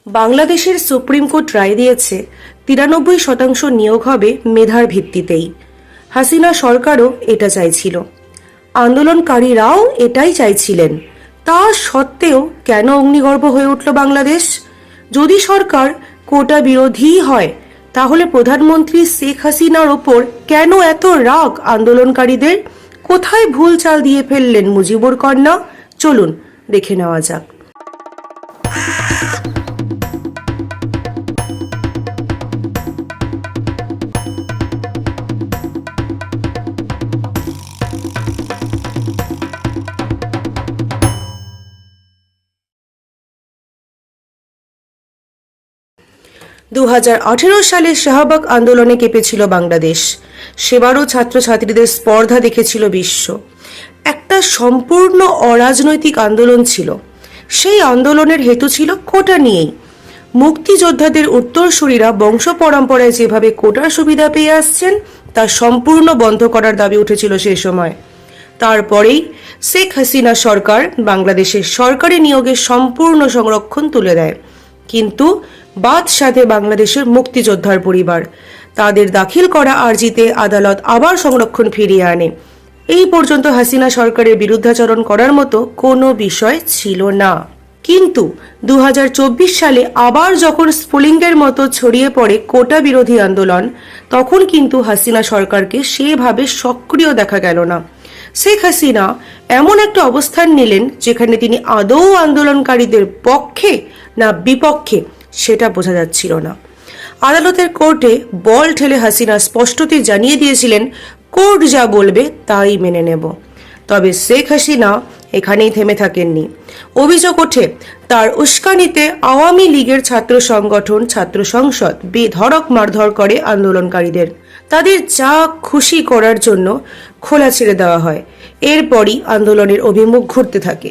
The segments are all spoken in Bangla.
বাংলাদেশের সুপ্রিম কোর্ট রায় দিয়েছে 93% নিয়োগ হবে মেধার ভিত্তিতেই। হাসিনা সরকারও এটা চাইছিল, আন্দোলনকারীরাও এটাই চাইছিলেন। তা সত্ত্বেও কেন অগ্নিগর্ভ হয়ে উঠল বাংলাদেশ? যদি সরকার কোটা বিরোধী হয়, তাহলে প্রধানমন্ত্রী শেখ হাসিনার ওপর কেন এত রাগ আন্দোলনকারীদের? কোথায় ভুল চাল দিয়ে ফেললেন মুজিবুর কন্যা? চলুন দেখে নেওয়া যাক। 2018 সালে শাহবাগ আন্দোলনে কেঁপেছিল বাংলাদেশ। সেবারও ছাত্রছাত্রীদের স্পর্ধা দেখেছিল বিশ্ব। একটা সম্পূর্ণ অরাজনৈতিক আন্দোলন ছিল। সেই আন্দোলনের হেতু ছিল কোটা নিয়েই। মুক্তিযোদ্ধাদের উত্তরসূরিরা বংশ পরম্পরায় যেভাবে কোটার সুবিধা পেয়ে আসছেন তা সম্পূর্ণ বন্ধ করার দাবি উঠেছিল সে সময়। তারপরেই শেখ হাসিনা সরকার বাংলাদেশের সরকারি নিয়োগের সম্পূর্ণ সংরক্ষণ তুলে দেয়। কিন্তু বাদ সাধে বাংলাদেশের মুক্তিযোদ্ধার পরিবার। তাদের দাখিল করা আর্জিতে আদালত আবার সংরক্ষণ ফিরিয়ে আনে। এই পর্যন্ত হাসিনা সরকারের বিরুদ্ধাচরণ করার মতো কোনো বিষয় ছিল না। কিন্তু 2024 সালে আবার যখন স্ফুলিঙ্গের মতো ছড়িয়ে পড়ে কোটা বিরোধী আন্দোলন, তখন কিন্তু হাসিনা সরকারকে সেভাবে সক্রিয় দেখা গেল না। শেখ হাসিনা এমন একটা অবস্থান নিলেন যেখানে তিনি আদৌ আন্দোলনকারীদের পক্ষে না বিপক্ষে সেটা বোঝা যাচ্ছিল না। আদালতের কোর্টে বল ঠেলে হাসিনা স্পষ্টতই জানিয়ে দিয়েছিলেন, কোর্ট যা বলবে তাই মেনে নেব। তবে শেখ হাসিনা এখানেই থেমে থাকেননি। অভিযোগ ওঠে তার উস্কানিতে আওয়ামী লীগের ছাত্র সংগঠন ছাত্র সংসদ বেধড়ক মারধর করে আন্দোলনকারীদের। তাদের যা খুশি করার জন্য খোলা ছেড়ে দেওয়া হয়। এরপরই আন্দোলনের অভিমুখ ঘুরতে থাকে।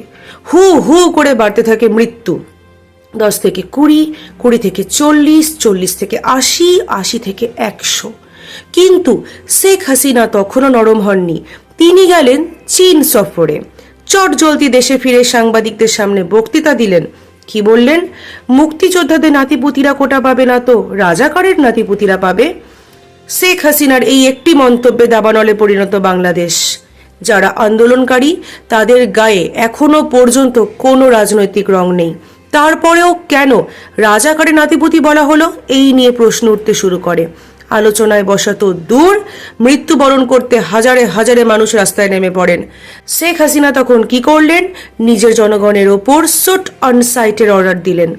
হু হু করে বাড়তে থাকে মৃত্যু। 10 থেকে 20, 20 থেকে 40, 40 থেকে 80, 80 থেকে 100। কিন্তু শেখ হাসিনা তখনও নরম হননি। তিনি গেলেন চীন সফরে। চটজলদি দেশে ফিরে সাংবাদিকদের সামনে বক্তৃতা দিলেন। কি বললেন? মুক্তিযোদ্ধাদের নাতিপুতিরা কোটা পাবে না তো রাজাকারের নাতিপুতিরা পাবে। শেখ হাসিনার এই একটি মন্তব্যে দাবানলে পরিণত বাংলাদেশ। যারা আন্দোলনকারী তাদের গায়ে এখনো পর্যন্ত কোনো রাজনৈতিক রং নেই। তারপরেও কেন রাজাকারের নাতিপুতি বলা হলো, এই নিয়ে প্রশ্ন উঠতে শুরু করে। আলোচনায় বসা তো দূর, মৃত্যুবরণ করতে হাজারে হাজারে মানুষ রাস্তায় নেমে পড়েন। শেখ হাসিনা তখন কি করলেন? নিজের জনগণের ওপর শুট অন সাইটের অর্ডার দিলেন।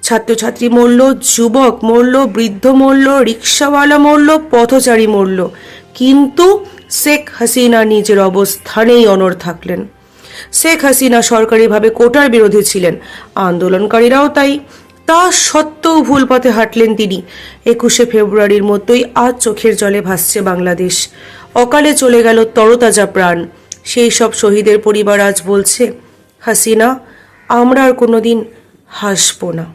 ছাত্রছাত্রী মরল, যুবক মরল, বৃদ্ধ মরল, রিক্সাওয়ালা মরল, পথচারী মরল। কিন্তু শেখ হাসিনা নিজের অবস্থানেই অনড় থাকলেন। শেখ হাসিনা সরকারিভাবে কোটার বিরোধী ছিলেন, আন্দোলনকারীরাও তাই। তা সত্ত্বেও ভুল পথে হাঁটলেন তিনি। 21শে ফেব্রুয়ারির মতোই আজ চোখের জলে ভাসছে বাংলাদেশ। অকালে চলে গেল তরতাজা প্রাণ। সেই সব শহীদের পরিবার আজ বলছে, হাসিনা, আমরা আর কোনোদিন হাসবো না।